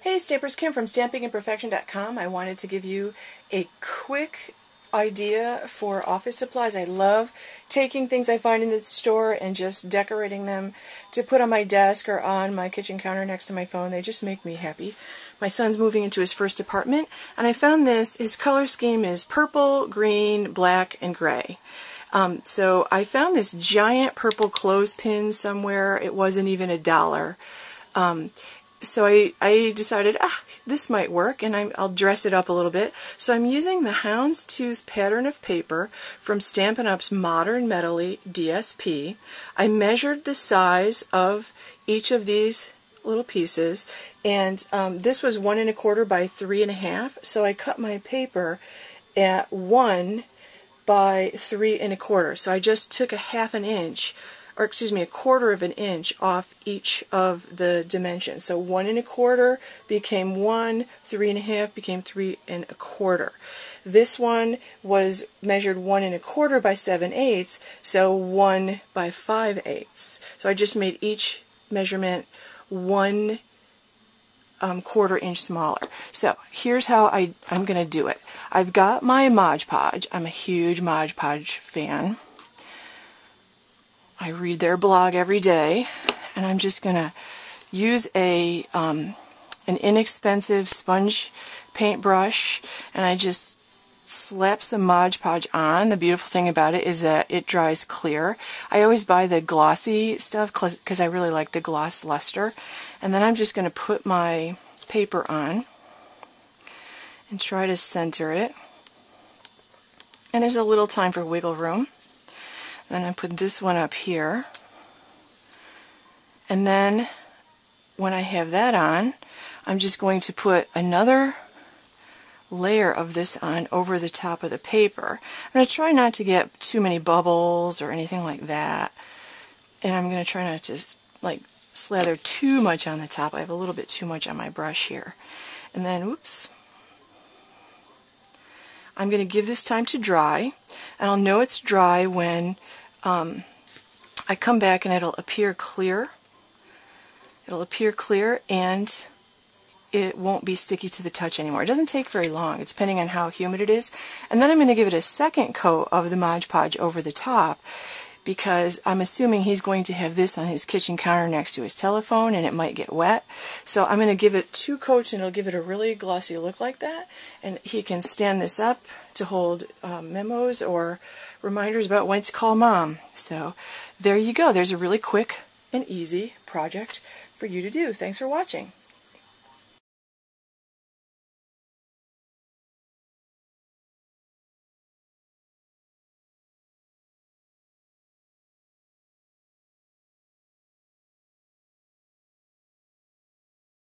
Hey Stampers, Kim from StampingImperfection.com. I wanted to give you a quick idea for office supplies. I love taking things I find in the store and just decorating them to put on my desk or on my kitchen counter next to my phone. They just make me happy. My son's moving into his first apartment, and I found this. His color scheme is purple, green, black, and gray. So I found this giant purple clothespin somewhere. It wasn't even $1. So I decided, this might work, and I'll dress it up a little bit. So I'm using the houndstooth pattern of paper from Stampin' Up's Modern Metally DSP. I measured the size of each of these little pieces, and this was 1 1/4 by 3 1/2. So I cut my paper at 1 by 3 1/4. So I just took a 1/2 inch, or excuse me, 1/4 of an inch off each of the dimensions. So 1 1/4 became 1, 3 1/2 became 3 1/4. This one was measured 1 1/4 by 7/8, so 1 by 5/8. So I just made each measurement 1 1/4 inch smaller. So here's how I'm going to do it. I've got my Mod Podge. I'm a huge Mod Podge fan. I read their blog every day, and I'm just going to use an inexpensive sponge paintbrush, and I just slap some Mod Podge on. The beautiful thing about it is that it dries clear. I always buy the glossy stuff because I really like the gloss luster. And then I'm just going to put my paper on and try to center it. And there's a little time for wiggle room. Then I put this one up here, and then when I have that on, I'm just going to put another layer of this on over the top of the paper. I'm going to try not to get too many bubbles or anything like that, and I'm going to try not to slather too much on the top. I have a little bit too much on my brush here. And then, whoops, I'm going to give this time to dry, and I'll know it's dry when I come back and it'll appear clear. It'll appear clear, and it won't be sticky to the touch anymore. It doesn't take very long, depending on how humid it is. And then I'm going to give it a second coat of the Mod Podge over the top, because I'm assuming he's going to have this on his kitchen counter next to his telephone, and it might get wet. So I'm going to give it 2 coats, and it'll give it a really glossy look like that. And he can stand this up to hold memos or reminders about when to call Mom. So there you go. There's a really quick and easy project for you to do. Thanks for watching.